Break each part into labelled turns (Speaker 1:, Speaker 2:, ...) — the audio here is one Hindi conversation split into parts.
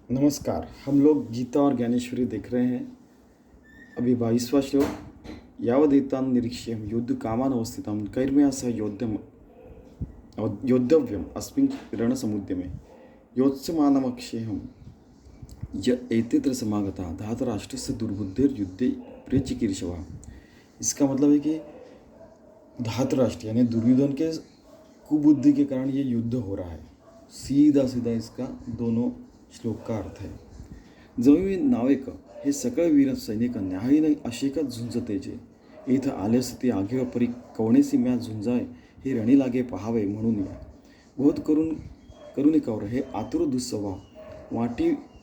Speaker 1: नमस्कार। हम लोग गीता और ज्ञानेश्वरी देख रहे हैं। अभी 22वां श्लोक। यावदेतान् निरीक्ष्यं युद्ध कामान् अवस्थितं कैर्मया सह योद्धव्यम् अस्मिन् रणसमुद्यमे योत्स्यमानमक्षेयं य एतेत्र समागता धातराष्ट्रस्य दुर्बुद्धिर्युद्धे प्रेचिकीर्षवः। इसका मतलब है कि धातराष्ट्र यानी दुर्योधन के कुबुद्धि के कारण ये युद्ध हो रहा है। सीधा सीधा इसका दोनों श्लोक का अर्थ है। जमी नावेक हे सकळ वीर सैनिक न्याहाळीने अशेकच झुंजते जे इथं आल्यास ते आघेव परी कवणेसी म्या झुंजाय हे रणी लागे पहावे म्हणून या बहुत करुणी कौर हे आतुर दुस्सवा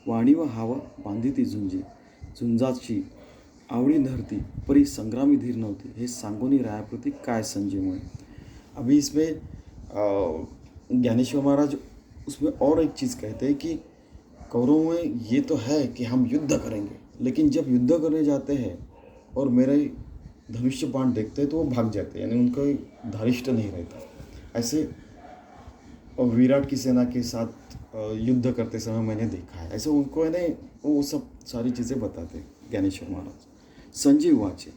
Speaker 1: वाणी व हाव बांधिती झुंजी झुंजाची आवडी धरती परी संग्रामी धीर नव्हती हे सांगोनी रायाप्रती काय संजय मुळे। अभी इसमें ज्ञानेश्वर महाराज उसमें और एक चीज़ कहते हैं कि कौरवों में ये तो है कि हम युद्ध करेंगे, लेकिन जब युद्ध करने जाते हैं और मेरे धनुष्य बाण देखते हैं तो वो भाग जाते हैं, यानी उनका धारिष्ट नहीं रहता। ऐसे विराट की सेना के साथ युद्ध करते समय मैंने देखा है। ऐसे उनको है ना वो सब सारी चीज़ें बताते ज्ञानेश्वर महाराज। संजय वाचे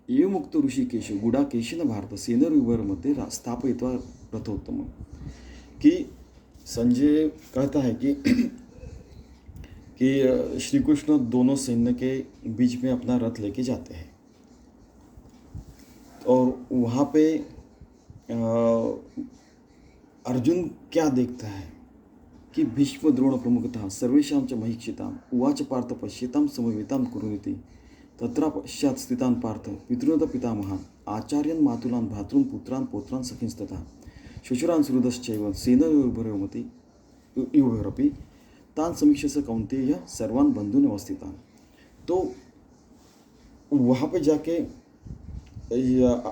Speaker 1: एव मुक्त ऋषिकेश गुडाकेशन भारत सेनविवरमध्ये स्थापयित्वा रथोत्तम। कि संजय कहता है कि श्री कृष्ण दोनों सैन्य के बीच में अपना रथ लेके जाते हैं और वहाँ पे अर्जुन क्या देखता है कि भीष्म द्रोण प्रमुखतः सर्वेषां च महीक्षिताम् उवाच पार्थ पश्यतां समवेतां कुरुनिति तत्र पश्चात् स्थितान् पार्थ पितॄन् पितामहान् आचार्यान् मातुलान् भ्रातॄन् पुत्रान् पौत्रान् सखींस्तथा शुचुरान् सुहृदश्चैव सेनयोरुभयोरपि युवयोरपि तान् समीक्ष्य कौन्तेय सर्वान् बन्धून् अवस्थितान्। तो वहाँ पे जाके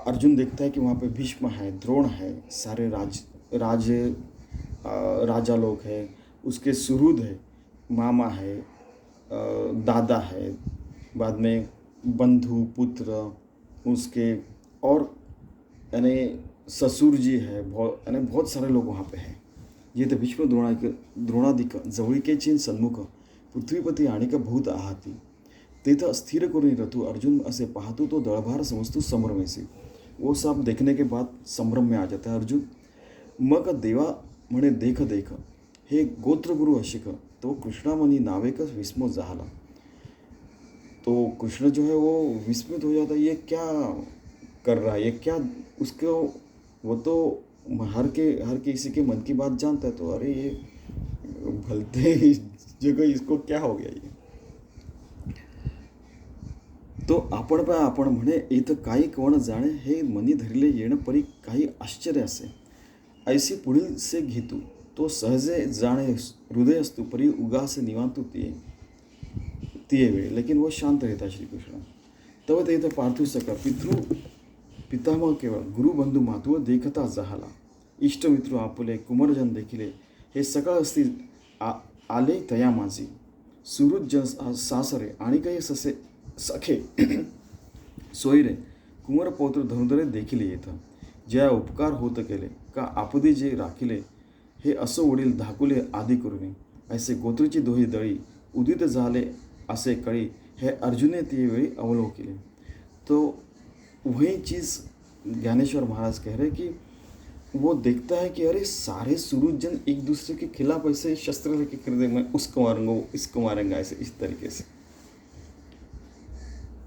Speaker 1: अर्जुन देखता है कि वहाँ पे भीष्म है, द्रोण है, सारे राजा लोग हैं, उसके सुहृद है, मामा है, दादा है, बाद में बंधु पुत्र उसके और यानी ससुर जी है, यानी बहुत सारे लोग वहाँ पे हैं। ये तर भीष्म द्रोणादिक जवळिकेची सन्मुख पृथ्वीपती आणिक भूत आहाती तेथ स्थिर करून रथू अर्जुन असे पाहतो तो दळभार समजतो संभ्रमेसी। वो सब देखने के बाद संभ्रम में आ जाता है अर्जुन। मग देवा म्हणे देख देख हे गोत्रगुरु अशिक तो कृष्णामणी नावेक विस्मो झाला। तो कृष्ण जो है वो विस्मित हो जाता है, ये क्या कर रहा है, ये क्या उसको वो तो हर किसी के मन की बात जानता है। तो अरे ये भलते इस जगह इसको क्या हो गया ये। तो आपण म्हणे इथं काही कोण जाणे हे मनी धरले येणं परी काही आश्चर्य असे ऐसी पुढील से घेतू तो सहजे जाणे हृदय असतो परी उगास निवांतू तिये वेळ लेकिन वो शांत रहता श्रीकृष्ण। तव ते इथं पार्थिव सका पितामह केवळ गुरुबंधू मातुळ देखता जहाला इष्टमित्र आपुले कुमारजन देखिले हे सकळ असती आले तया माझी सुहृद जन सासरे आणि काही सखे सोयरे कुमारपौत्र धनुधरे देखील येतं ज्या उपकार होत केले का आपदी जे राखिले हे असो वडील धाकुले आदी करुणे ऐसे गोत्रीची दोही दळी उदित झाले असे कळी हे अर्जुने ती वेळी अवलोकिले। तो वही चीज़ ज्ञानेश्वर महाराज कह रहे कि वो देखता है कि अरे सारे सुरुजन एक दूसरे के खिलाफ ऐसे शस्त्र लेके खरीदे, मैं उसको मारूंगा इसको मारेंगे, ऐसे इस तरीके से।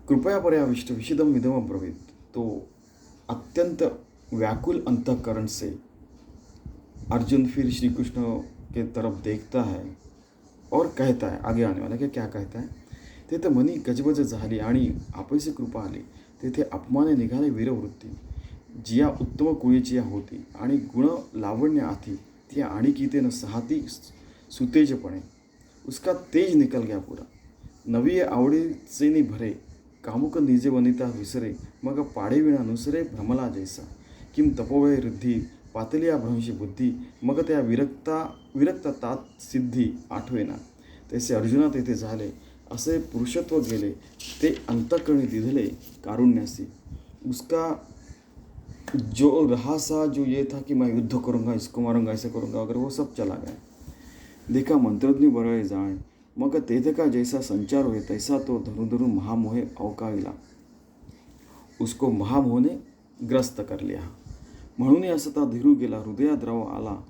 Speaker 1: कृपया पर्याविष्ट विशिदम विधम ब्रवीत। तो अत्यंत व्याकुल अंतःकरण से अर्जुन फिर श्री कृष्ण के तरफ देखता है और कहता है, आगे आने वाला क्या कहता है, तेथे मनी गजबज झाली आणि आपैसे कृपा आली तेथे अपमाने निघाले वीरवृत्ती जिया उत्तम कुळीची होती आणि गुण लावण्य आथी ती आणिकीतेन सहाती सुतेजपणे उसका तेज निकल गया पूरा नवी आवडीचे भरे कामुक निजे वनिता विसरे मग पाडे विना नुसरे भ्रमला जैसा किम तपोवय रिद्धी पातलिया भ्रंशी बुद्धी मग त्या विरक्तात सिद्धी आठवेना तैसे अर्जुना तेथे झाले असे पुरुषत्व गेले ते अंतःकरणी दिधले कारुण्यासी उसका जो रहा सा जो ये था कि मैं युद्ध करूँगा इसको मारूंगा ऐसे करूँगा अगर वो सब चला गया। देखा मंत्रज्ञ बरळे जाणे मग तेथे का जैसा संचार होय तैसा तो धरू महामोहे अवकाळीला, उसको महामोह ने ग्रस्त कर लिया. म्हणून असता धीरू गेला हृदयाद्रव आला,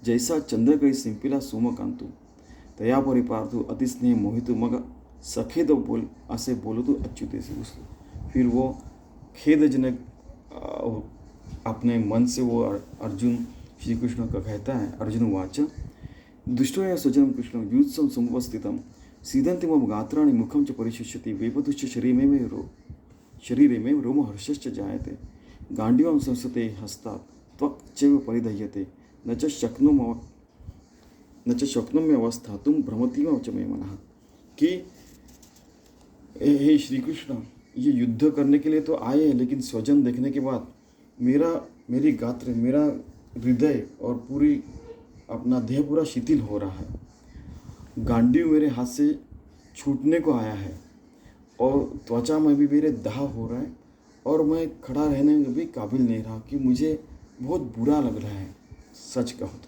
Speaker 1: जैसा चंद्रकळी सिंपीला सोमकांतू, तयापरी पार्थू अतिस्नेह मोहितू, मग सखेद बोल असे बोलतू अच्युतेसे उसको. फिर वो खेदजनक अपने मन से वो अर्जुन श्री कृष्ण का कहता है. अर्जुन वाच दुष्टोय सजनम कृष्ण युत्सम समुपस्थितम सीदंति मम गात्राणि मुखम च परिशिष्यति वेपतुश्च शरीरे में रोमहर्षश्च जायते गांडीवं संसते हस्तात् त्वक् चैव परिदह्यते न च शक्नोम्यवस्थातुं भ्रमतीव च मे मनः. कि हे श्री कृष्ण, ये युद्ध करने के लिए तो आए हैं, लेकिन स्वजन देखने के बाद मेरी गात्र, मेरा हृदय और पूरी अपना देह पूरा शिथिल हो रहा है. गांडीव मेरे हाथ से छूटने को आया है और त्वचा में भी मेरे दाह हो रहा है और मैं खड़ा रहने में भी काबिल नहीं रहा, कि मुझे बहुत बुरा लग रहा है सच कहो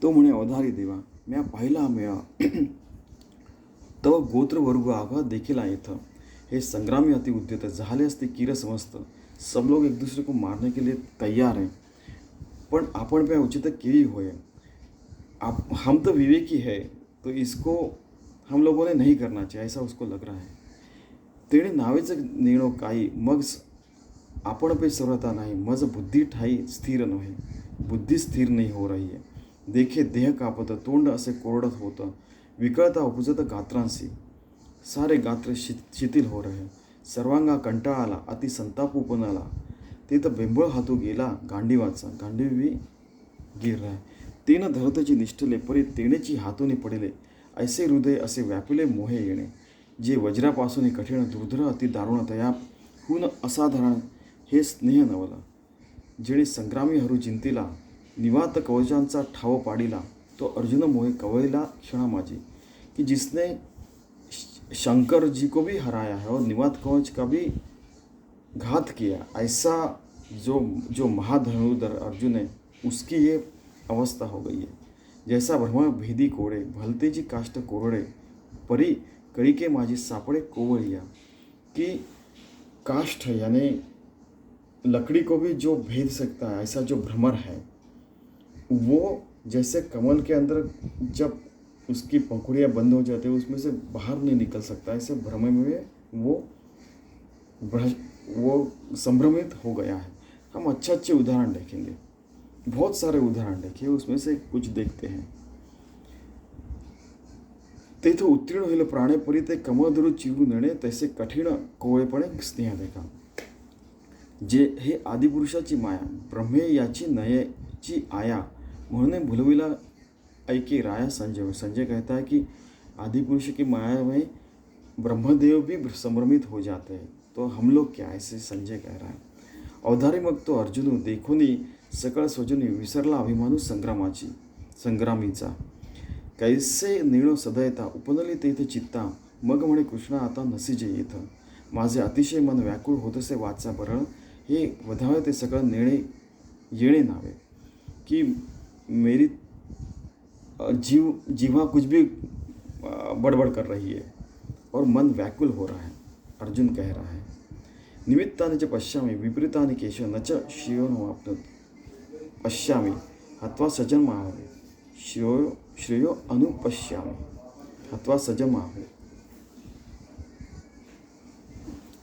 Speaker 1: तो म्हणे अवधारी देवा म्या पाहिला म्या तव गोत्रवर्ग आगा देखील येथ हे संग्रामी अति उद्यत झाले असते कीर समस्त. सब लोग एक दूसरे को मारने के लिए तैयार हैं, पण आपण पे उचित केली होय. हम तो विवेकी है, तो इसको हम लोगों ने नहीं करना चाहिए, ऐसा उसको लग रहा है. तेणे नावेचं नेणो काही, मग आपण पे सर्वता नाही, मज बुद्धी ठाई स्थिर नव्हे, बुद्धी स्थिर नहीं हो रही है. देखे देह कापत, तोंड असे कोरडत होतं, विकळता उपजत गात्रांसी, सारे गात्र शिथिल हो रहे. सर्वांगा कंटाळा आला, अति संताप उपन आला. ते तर बेंबळ हातू गेला गांडीवाचा, गांडीवी गिर रहा है. तेन धरतची निष्ठले परी तेणेची हातूने पडिले, ऐसे हृदय असे व्यापिले मोहे येणे, जे वज्रापासून कठीण दुर्धर अति दारुण तयाहून असाधारण हे स्नेह नवला. जेणे संग्रामी हरू जिंतीला, निवात कवचांचा ठाव पाडिला, तो अर्जुन मोहे कवळीला क्षणा माझी. कि जिसने शंकर जी को भी हराया है और निवात कवच का भी घात किया, ऐसा जो महाधनुर्धर अर्जुन है, उसकी ये अवस्था हो गई है. जैसा ब्रह्म भेदी कोड़े भलते जी काष्ट कोरडे, परी कड़ी के माझी सापड़े कोवलिया. कि काष्ठ यानी लकड़ी को भी जो भेद सकता है, ऐसा जो भ्रमर है, वो जैसे कमल के अंदर जब उसकी पंखुड़ियाँ बंद हो जाती है, उसमें से बाहर नहीं निकल सकता, ऐसे भ्रम में वो संभ्रमित हो गया है. हम अच्छे उदाहरण देखेंगे, बहुत सारे उदाहरण देखिए, उसमें से कुछ देखते हैं. तेथे उत्तीर्ण होईल प्राणे परी ते कमळधरू चिरू नणे, तैसे कठीण कोवळेपणे स्नेह देखा. जे हे आदिपुरुषाची माया, ब्रह्मे याची नयेची आया, म्हणून भुलविला ऐके राया संजय. संजय कहता है कि आदिपुरुष की माया में ब्रह्मदेव भी संभ्रमित हो जाते हैं, तो हम लोग क्या, ऐसे संजय कह रहा है. अवधारी मग तो अर्जुन देखुनी सकळ स्वजनी, विसरला अभिमानू संग्रामीचा. कैसे निळो सदयता उपनली तेथे चित्ता, मग म्हणे कृष्णा आता नसीजे येथ. माझे अतिशय मन व्याकुळ होतसे वाचा बरळ, हे वधावे ते सगळं येणे नावे. कि मेरी जीवा कुछ भी बड़बड़ कर रही है और मन व्याकुल हो रहा है. अर्जुन कह रहा है निमित्तानि च पश्यामि विपरीतानि केशव, न च श्रेयोऽवाप्नोति पश्यामि हत्वा सजन्माहवे, श्रेयो अनुपश्यामि हत्वा सजन्माहवे.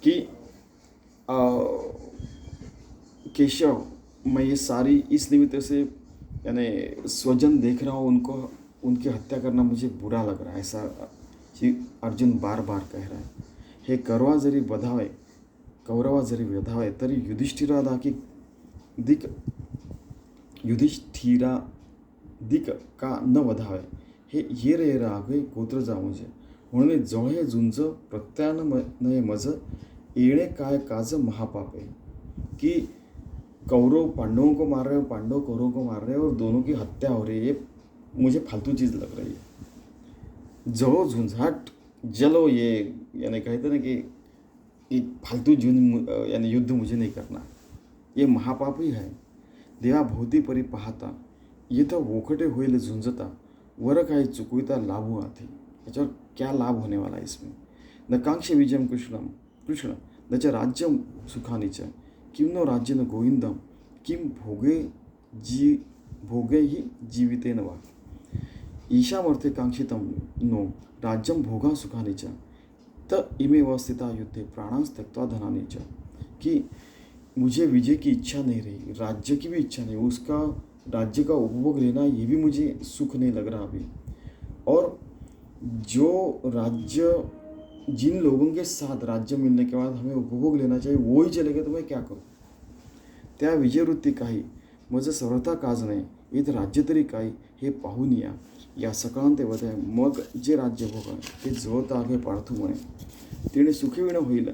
Speaker 1: कि केशव, मैं ये सारी इस निमित्त से यानी स्वजन देख रहा हूँ, उनकी हत्या करना मुझे बुरा लग रहा है, ऐसा अर्जुन बार बार कह रहा है. हे कौरवा जरी वधावे तरी युधिष्ठिराधिक का न वधावे, हे ये रे राघवे गोत्र जा मुझे. म्हणून जळ हे झुंज प्रत्यान नये मज, येणे काय काज महापापे. कि कौरव पांडवों को मार रहे हो, पांडव कौरवों को मार रहे हो और दोनों की हत्या हो रही है, ये मुझे फालतू चीज़ लग रही है. जलो झुंझाट जलो, ये यानी कहते ना कि फालतू यानी युद्ध मुझे नहीं करना, ये महापाप ही है. देवा भोवती परी पाहता, ये तर वोखटे होईल झुंजता, वर काही चुकविता लाभू आधी. याच्यावर क्या लाभ होने वाला है इसमें. न कांक्षे विजयम कृष्ण न च राज्यम सुखानि च किं नो राज्येन गोविंदम किं भोगे ही जीवितेन वा. ईशामर्थे कांक्षितं नो राज्यम भोगा सुखानि च त इमेव स्थिता युद्धे प्राणां त्यक्त्वा धनानि च. कि मुझे विजय की इच्छा नहीं रही, राज्य की भी इच्छा नहीं, उसका राज्य का उपभोग लेना ये भी मुझे सुख नहीं लग रहा अभी. और जो राज्य जिन लोगों के साथ राज्य मिलने के बाद हमें उपभोग लेना चाहिए वो ही चले गए तो मैं क्या करूं. त्या विजयवृत्ती काही माझं सर्वथा काज नाही, इथं राज्य तरी काही हे पाहून या सकाळांत वधय मग जे राज्य भोग ते जवळता आगे पार्थू म्हणे. तिने सुखविण होईल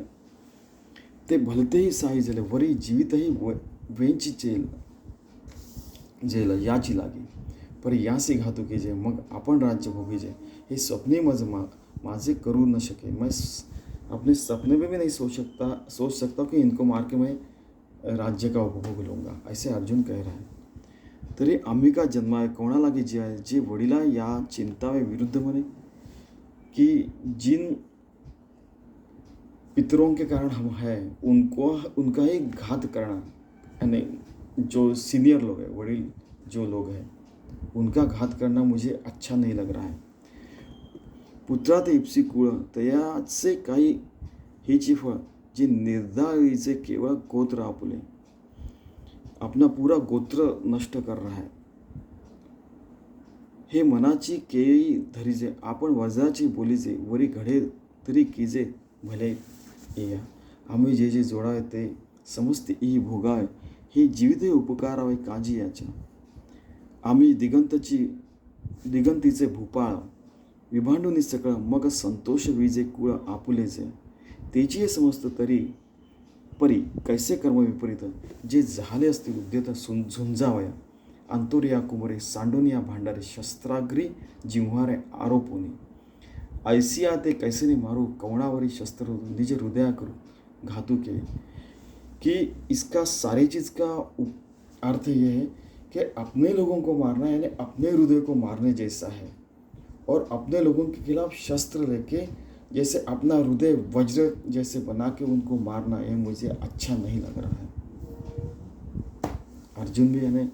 Speaker 1: ते भलतेही साई झाले वरी जीवितही वेंची जेल याची लागी पर यासी घातू कीजे मग आपण राज्य भोगीजे. हे स्वप्ने माझे करू न शके. मैं अपने सपने में भी नहीं सोच सकता कि इनको मार के मैं राज्य का उपभोग लूँगा, ऐसे अर्जुन कह रहा है. तरी आम्ही का जन्माय कोणाला की जे आहे जे वडिला या चिंतावे विरुद्ध म्हणे कि जिन पितरों के कारण हम हैं उनका ही घात करना, यानी जो सीनियर लोग हैं, वडील जो लोग हैं उनका घात करना मुझे अच्छा नहीं लग रहा है. पुत्रात इप्सी कुळ तयाचे काही हेची फळ जे निर्धारीचे केवळ गोत्र आपुले. अपना पूरा गोत्र नष्ट कर रहा है. हे मनाची केळी धरीजे आपण वजाची बोलीजे वरी घडे तरी कीजे भले या. आम्ही जे जे जोडावे ते समस्त ई भोगावे हे जीवित उपकारावे काजी याच्या. आम्ही दिगंतीचे भूपाळ विभांडूनी सकळ मग संतोष विजे कुळ आपुलेचे. तेची हे समजतं तरी परी कैसे कर्म विपरीत जे झाले असतील उद्यत झुंजावया. अंतोरिया कुमरे सांडोनिया भांडारे शस्त्राग्री जिव्हारे आरोपोनी. ऐसिया ते कैसेने मारू कवणावरी शस्त्र निज हृदया करू घातू के. कि इसका सारी चीज़ का अर्थ ये है कि अपने लोगों को मारना यानी अपने हृदय को मारने जैसा है. और अपने लोगों के खिलाफ शस्त्र लेके जैसे अपना हृदय वज्र जैसे बना के उनको मारना, ये मुझे अच्छा नहीं लग रहा है. अर्जुन भी यानी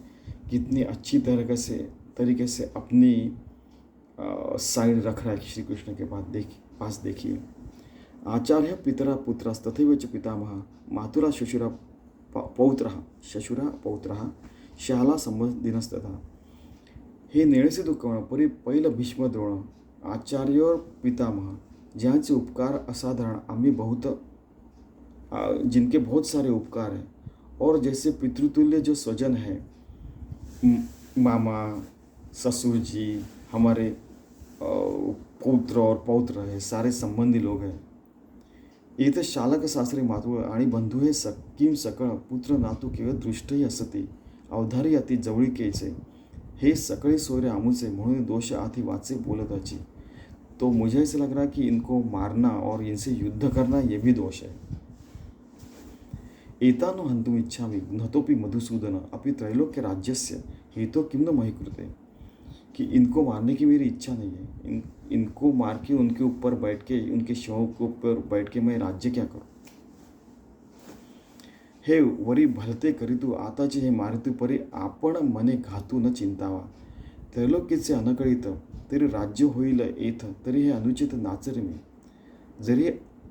Speaker 1: कितनी अच्छी तरीके से अपनी साइड रख रहा है श्री कृष्ण के पास. देखिए आचार्य पितरा पुत्रस तथैव च पितामह मातुला शशुरा पौत्रः शाला संबंधिनस्तथा. हे नेणसे दुःखवण परी पहिलं भीष्म द्रोण आचार्य और पितामह ज्यांचे उपकार असाधारण आम्ही जिनके बहुत सारे उपकार हैं. और जैसे पितृतुल्य जो स्वजन है, मामा ससुर जी हमारे पौत्र और पौत्र है, सारे संबंधी लोग हैं. इथं शालक सासरे मातुळ आणि बंधू हे किम सकळ पुत्र नातू केवळ दृष्टही असती अवधारी अति जवळीकेचे. हे सकळे सोयरे आमुचे म्हणून दोष आती वाचे बोलताची. तो मुझे ऐसा लग रहा है कि इनको मारना और इनसे युद्ध करना ये भी दोष है. एतानो हंतुम इच्छामि नतोपि मधुसूदन अपि त्रैलोक्य राज्यस्य हेतो किम न मही कृते. कि इनको मारने की मेरी इच्छा नहीं है. इनको मार के उनके ऊपर बैठ के उनके शव के ऊपर बैठ के मैं राज्य क्या करूं. हे वरी भलते करीतू आताचे हे मारितू परी आपण मने घातू न चिंतावा. त्रैलोक्यचे अनकळीत तरी राज्य होईल येथ तरी हे अनुचित नाचरे मी. जरी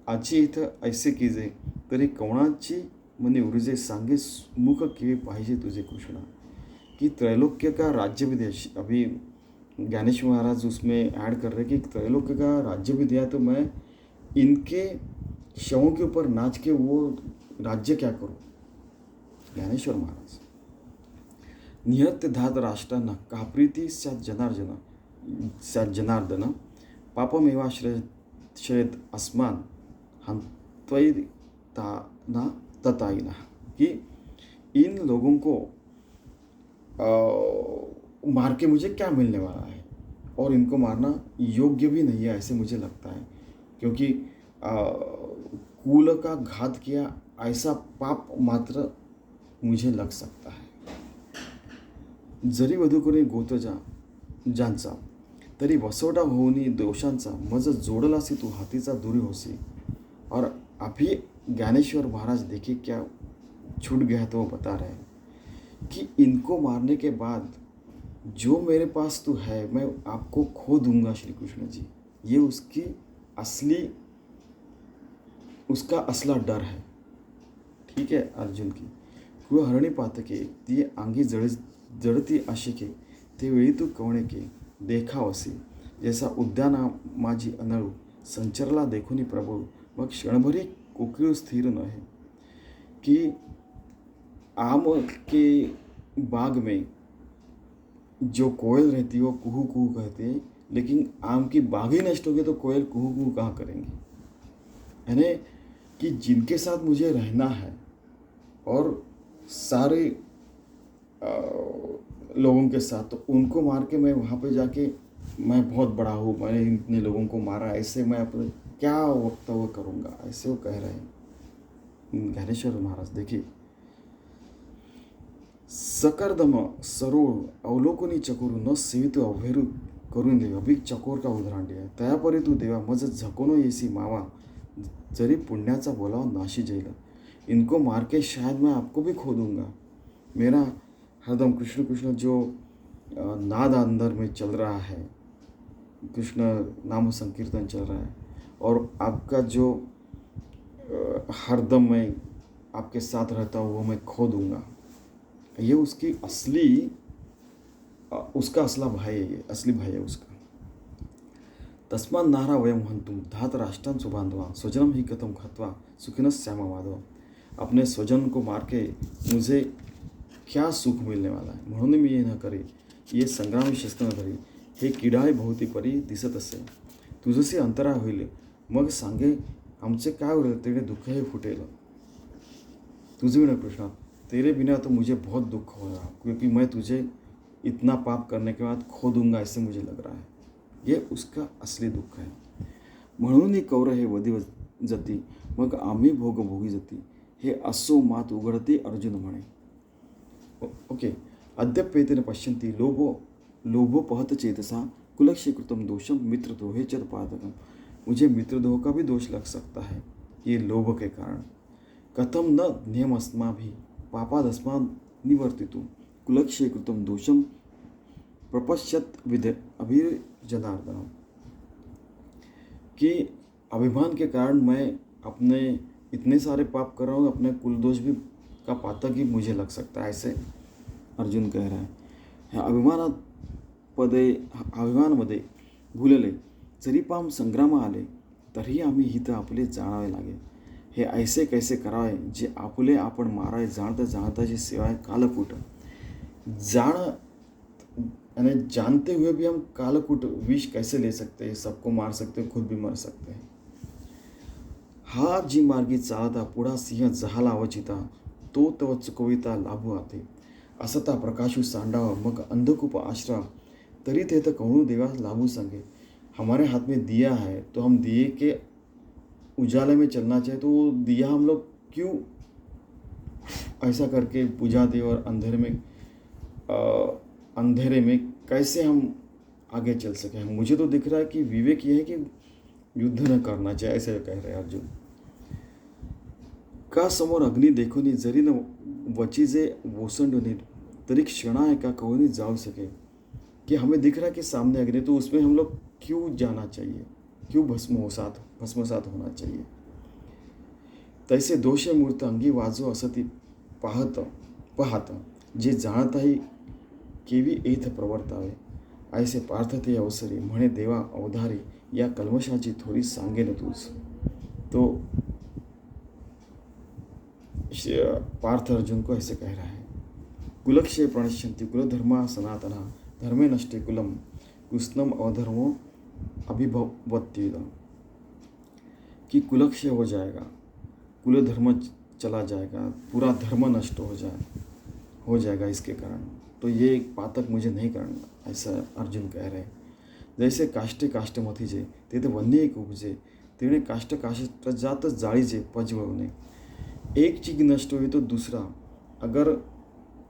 Speaker 1: आची इथं ऐसे कीजे तरी कवणाची मने उर्जे सांगे मुख किवे पाहिजे तुझे कृष्णा. कि त्रैलोक्य का राज्य भी दिया. अभी ज्ञानेश महाराज उसमें ऐड कर रहे कि त्रैलोक्य का राज्य भी दिया तो मैं इनके शवों के ऊपर नाच के वो राज्य क्या करूं. ज्ञानेश्वर महाराज निहत्य धात राष्ट्रांना काप्रीती स्यात् जनार्दन पापमेवाश्रयेत अस्मान हन्त्वैताना तताइना. कि इन लोगों को मार के मुझे क्या मिलने वाला है और इनको मारना योग्य भी नहीं है ऐसे मुझे लगता है. क्योंकि कुल का घात किया ऐसा पाप मात्र मुझे लग सकता है. जरी वधू कोणी गोत्र ज्यांचा तरी वसवटा होऊनी दोषांचा मज जोडलासी तू हातीचा दूरी होसी. और अभी ज्ञानेश्वर महाराज देखिए क्या छूट गया तो वो बता रहे हैं कि इनको मारने के बाद जो मेरे पास तो है मैं आपको खो दूंगा श्री कृष्ण जी. ये उसका असला डर है. ठीक है अर्जुन की हरणी पातके ती अंगी जडती आशिके ते वेळी तू कवणे के देखावसी. जैसा उद्याना माझी अनळू संचरला देखुनी प्रभू मग क्षणभरी कोकिळ स्थिर नहे. कि आम के बाग में जो कोयल रहती है वो कुहू कुहू कहते हैं, लेकिन आम की बाग ही नष्ट हो गई तो कोयल कुहू कुहू कहाँ करेंगी. यानी कि जिनके साथ मुझे रहना है और सारे लोगों के साथ, तो उनको मार के मैं वहाँ पे जाके मैं बहुत बड़ा हूँ, मैंने इतने लोगों को मारा, ऐसे मैं अपने क्या वक्तव्य करूँगा, ऐसे वो कह रहे हैं ज्ञानेश्वर महाराज. देखिए सकर्दम सरोळ अवलोकनी चकोर न सेवित अभेरू करून दे. अभी चकोर का उदाहरण दिया है. तयापरी तू देवा मज झकोनो येसी मावा जरी पुण्याचा बोलाव नाशी जैला. इनको मार के शायद मैं आपको भी खो दूंगा. मेरा हरदम कृष्ण कृष्ण जो नाद अंदर में चल रहा है, कृष्ण नाम संकीर्तन चल रहा है, और आपका जो हरदम मैं आपके साथ रहता हूँ वो मैं खो दूंगा. ये उसका असला भय है, ये असली भय है उसका. तस्मात् नारा वयम हंतुम धात राष्ट्रां सुबांधवा स्वजनम ही कथम खत्वा सुखिनस श्यामा माधव. अपने स्वजन को मार के मुझे क्या सुख मिलने वाला है, म्हणून मी ये न करे. ये संग्रामी शस्त्र न धरी हे किडाळे भोवती परी दिसत असे. तुझसे अंतरा होईल मग सांगे आमचे काय उरेल, तेरे दुःख हे फुटेल. तुझे बिना कृष्णा तेरे बिना तो मुझे बहुत दुख होगा, क्योंकि मैं तुझे इतना पाप करने के बाद खो दूंगा ऐसे मुझे लग रहा है. ये उसका असली दुःख है. म्हणून कौर हे वधी जती मग आम्ही भोग भोगी जती. हे असो मात उघडते अर्जुन म्हणे. ओके. अद्यप्येतेन पश्यन्ति लोभोपहत चेतसा कुलक्षीकृतम दोषम मित्रद्रोहे च पातकम. मुझे मित्रद्रोह का भी दोष लग सकता है ये लोभ के कारण. कथम न नियमस्माभिः पापादस्मात् निवर्तितुं कुलक्षीकृतम दोषम प्रपश्यत अभिर्जनार्दनम. कि अभिमान के कारण मैं अपने इतने सारे पाप कर रहा हूँ, अपने कुल दोष भी का पातक ही मुझे लग सकता है, ऐसे अर्जुन कह रहा है. अभिमानामध्ये भुलले जरी पाम संग्राम आले तरीही आम्ही हित आपले जाणावे लागे. हे ऐसे कैसे करावे जे आपुले आपण माराय जाणता जाणताची सेवाय कालकूट. यानी जानते हुए भी हम कालकूट विष कैसे ले सकते हैं, सबको मार सकते हैं, खुद भी मर सकते हैं. हा जी मार्गी चालता पुढा सिंह जहाला अवचिता तो तव चुकविता लाभू आते. असता प्रकाशू सांडावा मग अंधकूप आश्रा तरी ते तर कहूँ देवा लाभू संगे. हमारे हाथ में दिया है तो हम दिए के उजाले में चलना चाहिए. तो दिया हम लोग क्यों ऐसा करके बुझा दे और अंधेरे में कैसे हम आगे चल सकें. मुझे तो दिख रहा है कि विवेक ये है कि युद्ध न करना चाहिए, ऐसे कह रहे अर्जुन. का समोर अग्नी देखोनी जरी न वचीजे वोसंडोनी तरी क्षणा एका कहोनी जाऊ सके. कि हमें दिख रहा है कि सामने अग्नि, तो उसमें हम लोग क्यों जाना चाहिए, क्यों भस्मसात होना चाहिए. तैसे दोषे मूर्त अंगी वाजो असती पाहत जे जाणताही केवी एथ प्रवर्तावे. ऐसे पार्थ ते अवसरी म्हणे देवा अवधारी या कल्मशाची थोडी सांगेन तूच. तो पार्थ अर्जुन को ऐसे कह रहा है. कुलक्षय प्रणश्यन्ति कुलधर्मा सनातना धर्मे नष्टे कुलम कृष्णम अधर्मो अभिभवत्युदम. कि कुलक्षय हो जाएगा, कुल धर्म चला जाएगा, पूरा धर्म नष्ट हो जाएगा इसके कारण. तो ये एक पातक मुझे नहीं करना, ऐसा अर्जुन कह रहे हैं. जैसे काष्टे काष्टमथी जे ते तर वन्य एक उपजे तेणे काष्ट काष्ट जातच जाळीचे पजवळणे. एक चीज नष्ट हुई तो दूसरा, अगर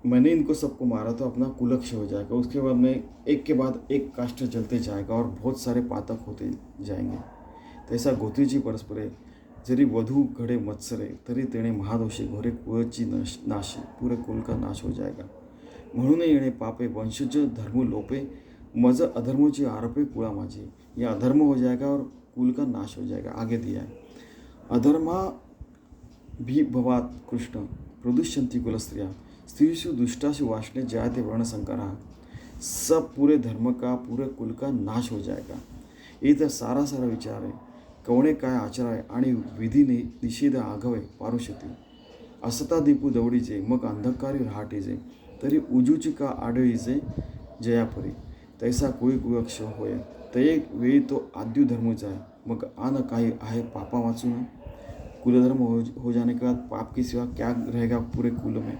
Speaker 1: मैंने इनको सबको मारा तो अपना कुलक्ष हो जाएगा, उसके बाद में एक के बाद एक काष्ठ जलते जाएगा और बहुत सारे पातक होते जाएंगे. तैसा गोत्रीची परस्परे जरी वधू घडे मत्सरे तरी तेणे महादोषी घोरे कुळची नाशी पुरे कुल का नाश हो जाएगा. म्हणून येणे पापे वंशज धर्म लोपे मज अधर्मोची आरोपे कुळा माझी. यह अधर्म हो जाएगा और कुल का नाश हो जाएगा. आगे दिया है, अधर्मा भी भवात कृष्ण प्रदुष्यंती कुल स्त्रिया स्त्रीषु दुष्टाशु वासने जायते वर्ण संकरा. सब पूरे धर्म का पूरे कुल का नाश हो जाएगा. इथं सारा विचार आहे. कवणे काय आचराय आणि विधीने निषेध आगवे पारुशती. असता दीपू दवडीचे मग अंधकारी रहाटीचे तरी उजूची का आडळीचे जयापरी. तैसा कोळी कुळक्ष होय ते वेळी तो आद्यु धर्म जाय. मग आन काही आहे पापा वाचून. कुलधर्म हो जाने के बाद पाप की सिवा क्या रहेगा पूरे कुल में.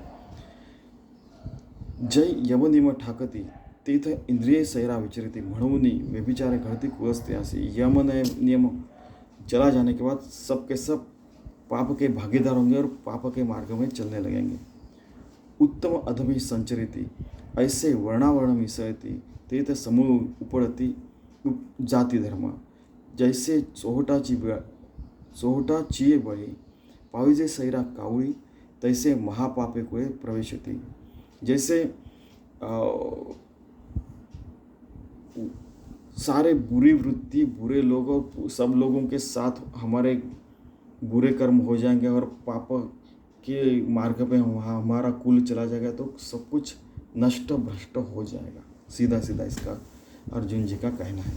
Speaker 1: जय यमनियम ठाकती तीथ इंद्रिय सैरा विचरती. म्हणून व्यभिचार घडती कुलस्ते असे. यम नियम चला जाने के बाद सब के सब पाप के भागीदार होंगे और पाप के मार्ग में चलने लगेंगे. उत्तम अधमी संचरिती ऐसे वर्णावर्ण मिसळती तीथ समूळ उपडती जाती धर्म. जैसे चोहटा चिये बळी पाविजे सैरा कावळी तैसे महापापे कुळे प्रवेशती. जैसे सारे बुरी वृत्ति बुरे लोग और सब लोगों के साथ हमारे बुरे कर्म हो जाएंगे और पाप के मार्ग पे हमारा कुल चला जाएगा तो सब कुछ नष्ट भ्रष्ट हो जाएगा. सीधा सीधा इसका अर्जुन जी का कहना है.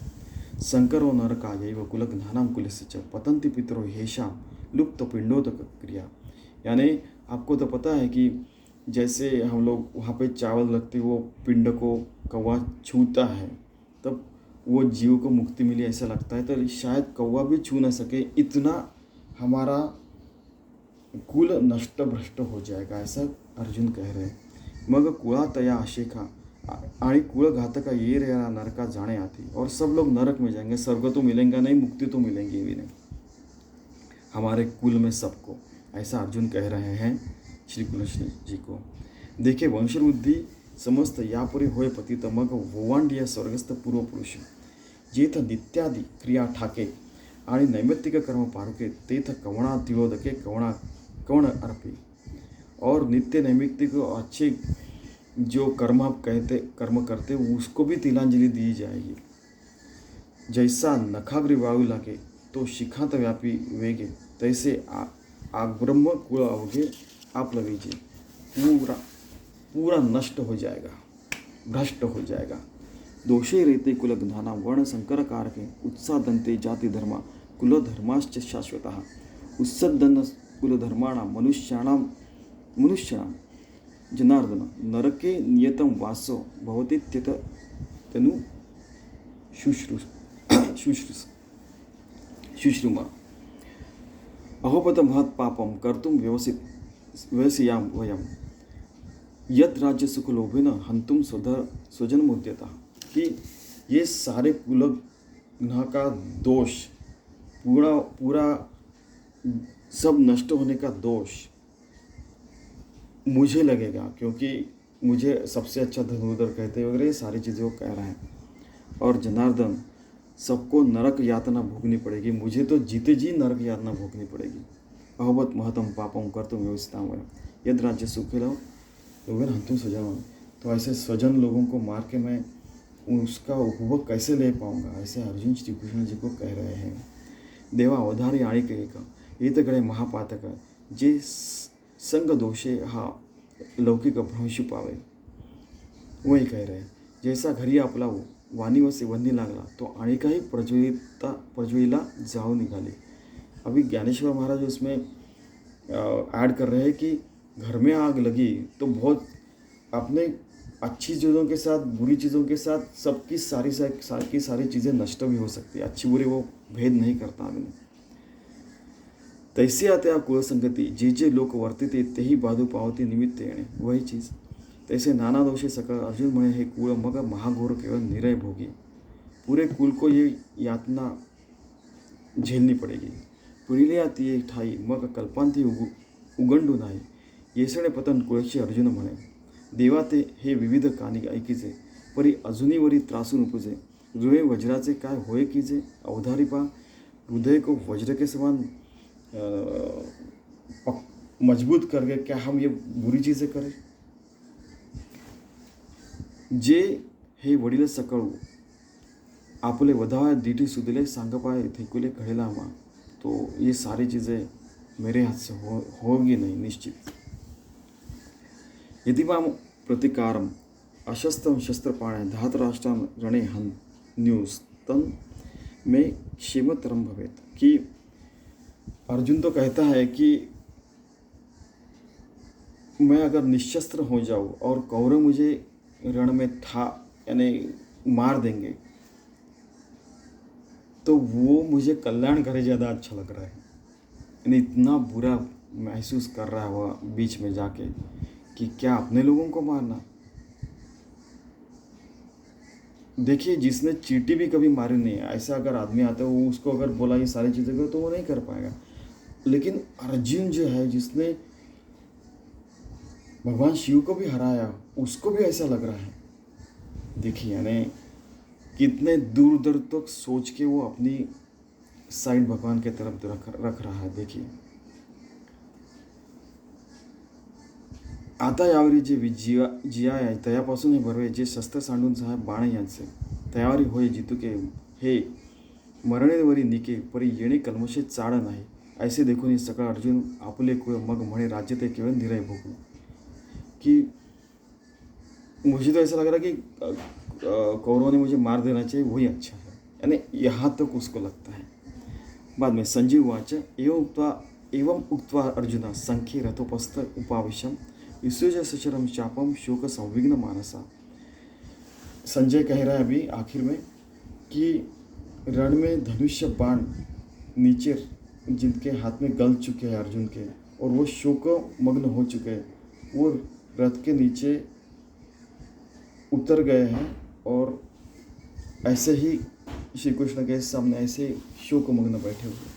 Speaker 1: शंकरो नरकायैव कुलघ्नानां कुलस्य च पतन्ति पितरो येषां लुप्त पिंडोदक क्रिया. यानी आपको तो पता है कि जैसे हम लोग वहाँ पे चावल रखते वो पिंड को कौवा छूता है तब वो जीव को मुक्ति मिली ऐसा लगता है. तो शायद कौवा भी छू न सके इतना हमारा कुल नष्ट भ्रष्ट हो जाएगा ऐसा अर्जुन कह रहे हैं. मग कुळा तया आशेखा आणि कुळघातका ये रे नरका जाने आती. और सब लोग नरक में जाएंगे. स्वर्ग तो मिलेंगे नहीं, मुक्ति तो मिलेंगी भी नहीं हमारे कुल में सबको. ऐसा अर्जुन कह रहे हैं श्री कृष्ण जी को. देखे वंशवृद्धी समस्त यापुरी होय पतित मग वोवांडिया स्वर्गस्थ पूर्वपुरुष जेथ नित्यादी क्रिया ठाके आणि नैमित्तिक कर्म पारुके तेथ कवणा तिलोदके कवण अर्पी. और नित्य नैमित्तिक अच्छे जो कर्म करते उसको भी तिलांजलि दी जाएगी. जैसा नखाग्री वाळू लागे तो शिखांत व्यापी वेगे तैसे आब्रह्म कुळ अवघे आप लगीजिए. पूरा नष्ट हो जाएगा, भ्रष्ट हो जाएगा. दोषे रेते कुलघ्नाना वर्ण संकर कारके उत्सादंते जाति धर्मा कुलधर्माश्च शाश्वतः. उत्सदन कुलधर्माणां मनुष्याणां जनार्दन नरके नियतं वासो भवति तनु शुश्रुमा. अहोपत महत् पापं कर्तुं व्यवसियाम वयम यद राज्य सुख लोभेन हंतुम स्वजनमुद्यता. कि ये सारे कुलघ्न का दोष पूरा सब नष्ट होने का दोष मुझे लगेगा क्योंकि मुझे सबसे अच्छा धनुर्धर कहते वगैरह ये सारी चीज़ें वो कह रहे हैं. और जनार्दन सबको नरक यातना भोगनी पड़ेगी. मुझे तो जीते जी नरक यातना भोगनी पड़ेगी. अहवत महतम पापम कर्तुम व्यवस्था यद राज्य सुख लोगों हंतुम स्वजन. तो ऐसे स्वजन लोगों को मार के मैं उसका उपभोग कैसे ले पाऊंगा ऐसे अर्जुन श्री कृष्ण जी को कह रहे हैं. देवा अवधारी आळी का ईतगड़े महापातक जे संग दोषे हा लौकिक भ्रंश पावे. वही कह रहे हैं जैसा घरी आपला वाणीवसे वन्नी लागला तो आणिकाही प्रज्वलिला जाऊ निघाली. अभी ज्ञानेश्वर महाराज उसमें ऐड कर रहे हैं कि घर में आग लगी तो बहुत अपने अच्छी चीज़ों के साथ बुरी चीज़ों के साथ सबकी सारी चीज़ें नष्ट भी हो सकती है. अच्छी बुरी वो भेद नहीं करता आदमी. तैसे आता कुलसंगती जे लोक वर्तिते तेही बाधू पावती निमित्त येणे. वही चीज़ तैसे नाना दोषे सकळ अर्जुन म्हणे हे कुळ मग महाघोर केवळ निरय भोगी. पूरे कुल को ये यातना झेलनी पड़ेगी. पुढील ती ठाई मग कल्पांती उगंडू नाही. येसणे पतन कुळशी अर्जुन म्हणे. देवा ते हे विविध कानिक ऐकीचे, परी अजूनी वरी त्रासून उपजे, हृदय वज्राचे काय होय कीजे, अवधारी पा हृदय को वज्र के समान मजबूत करके क्या हम ये बुरी चीज़ें करें. जे हे वडील सकळू आपले वधाया दीठी सुदिले सांगपाय थिकुले कहेला मा, तो ये सारी चीज़ें मेरे हाथ से होगी नहीं निश्चित. यतिमाम प्रतिकारम अशस्त्रम शस्त्रपाणे धातराष्ट्राम रणे हन न्यूज तन में क्षेमतरम भवेत. कि अर्जुन तो कहता है कि मैं अगर निशस्त्र हो जाऊँ और कौरव मुझे रण में था यानी मार देंगे तो वो मुझे कल्याण करे ज़्यादा अच्छा लग रहा है. यानी इतना बुरा महसूस कर रहा है वह बीच में जाके कि क्या अपने लोगों को मारना. देखिए, जिसने चींटी भी कभी मारी नहीं है, ऐसा अगर आदमी आता है वो उसको अगर बोला ये सारी चीज़ें करो तो वो नहीं कर पाएगा. लेकिन अर्जुन जो है जिसने भगवान शिव को भी हराया, उसको भी ऐसा लग रहा है. देखिए यानी कितने दूर दूर तक सोच के वो अपनी साइड भगवान के तरफ रख रहा है. देखिए आता यावरी जे जिया आहे तयापासून हे बरवे जे शस्त्र सांडून सहा बाण यांचे तयारी होय जितुके हे मरणेवरी निके परी येणे कल्मशे चाड नाही. ऐसे देखून हे सकळ अर्जुन आपले कुळ मग म्हणे राज्य ते केवळ निरय भोगू. कि मुझे तो ऐसा लग रहा है कि कौरवों ने मुझे मार देना चाहिए, वही अच्छा है. यानी यहाँ तक उसको लगता है. बाद में संजीव वाच एवं उक्त्वा अर्जुना संख्ये रथोपस्थ उपाविशम विसृज सचरम चापम शोक संविघ्न मानसा. संजय कह रहा है अभी आखिर में कि रण में धनुष्य बाण नीचे जिनके हाथ में गल चुके हैं अर्जुन के, और वो शोक मग्न हो चुके हैं, वो रथ के नीचे उतर गए हैं और ऐसे ही श्री कृष्ण के सामने ऐसे शोकमग्न बैठे हुए.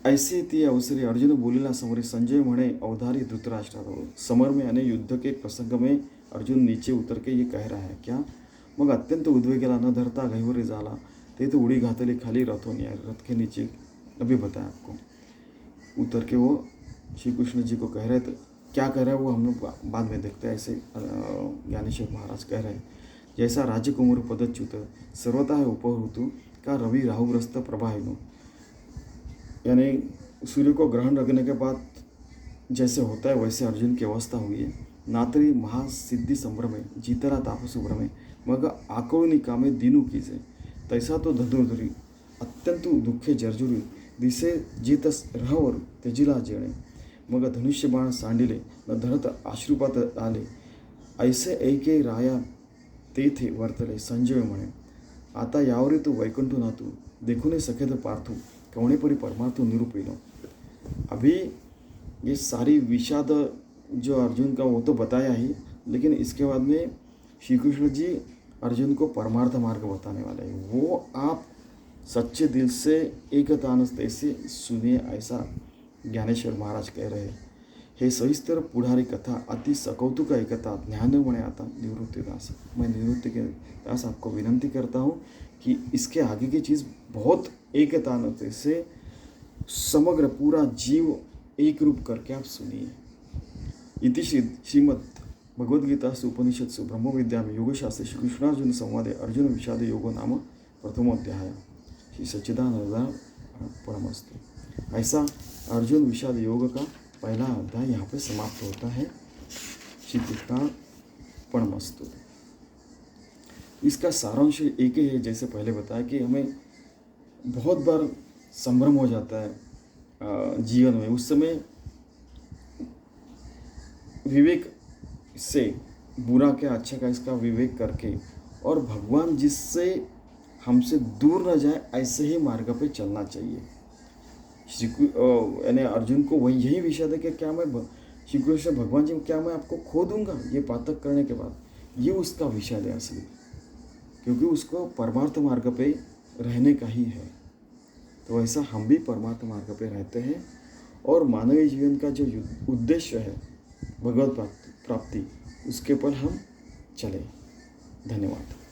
Speaker 1: ऐसे ती अवसरी अर्जुन बोलेला समोर संजय म्हणे अवधारी धृतराष्ट्र. समर में यानी युद्ध के प्रसंग में अर्जुन नीचे उतर के ये कह रहा है क्या. मग अत्यंत उद्वेगेला न धरता गहिवरे झाला ते तो उड़ी घातली खाली रथों ने. रथ के नीचे अभी बताया आपको उतर के वो श्री कृष्ण जी को कह रहे थे. क्या कह रहा है वो हम लोग बाद में देखते हैं. ऐसे ज्ञानेश्वर महाराज कह रहे हैं जैसा राजकुमार पदच्युत सर्वथा है उपहृतु का रवि राहुग्रस्त प्रभाविनो. यानी सूर्य को ग्रहण लगने के बाद जैसे होता है वैसे अर्जुन की अवस्था हुई है. नातरी महासिद्धि संभ्रमे जीतरा तापस भ्रमे मग आकळूनी कामे दिनू कीजे तैसा तो धनुर्धरी अत्यंत दुःखे जर्जुरी दिसे जीत रहवर तेजिला जेणे मग धनुष्य बाण सांडिले न धरत अश्रुपात आले ऐसे ऐके राया तेथे वर्तले. संजय म्हणे आता यावरी तू वैकुंठ नातू देखूने सखेद पार्थू कवणे परी परमार्थू निरूपिनो. अभी ये सारी विषाद जो अर्जुन का वो तो बताया ही, लेकिन इसके बाद में श्री कृष्ण जी अर्जुन को परमार्थ मार्ग बताने वाले हैं. वो आप सच्चे दिल से एकतानस्ते से सुनिए, ऐसा ज्ञानेश्वर महाराज कह रहे हैं. हे सविस्तर पुढारी कथा अति सकौतुक एकता ज्ञान म्हणे आता निवृत्तिदास. मैं निवृत्ति के दास आपको विनंती करता हूँ कि इसके आगे की चीज़ बहुत एकतानते से समग्र पूरा जीव एक रूप करके आप सुनिए. इति श्रीमद् भगवद्गीतासु उपनिषत्सु ब्रह्मविद्यां योगशास्त्रे श्री कृष्णार्जुन संवादे अर्जुन विषाद योगो नाम प्रथमोध्याय. श्री सच्चिदानंद परमस्तु. ऐसा अर्जुन विषाद योग का पहला अध्याय यहाँ पे समाप्त होता है. श्री कृष्णार्पणमस्तु. इसका सारांश एक ही है, जैसे पहले बताया कि हमें बहुत बार संभ्रम हो जाता है जीवन में. उस समय विवेक से बुरा क्या अच्छा क्या इसका विवेक करके और भगवान जिससे हमसे दूर न जाए ऐसे ही मार्ग पे चलना चाहिए. यानी अर्जुन को वही यही विषय है कि क्या मैं श्री कृष्ण भगवान जी क्या मैं आपको खो दूंगा ये पातक करने के बाद. ये उसका विषय है असली, क्योंकि उसको परमार्थ मार्ग पे रहने का ही है. तो ऐसा हम भी परमार्थ मार्ग पे रहते हैं और मानवीय जीवन का जो उद्देश्य है भगवत प्राप्ति उसके पर हम चले। धन्यवाद।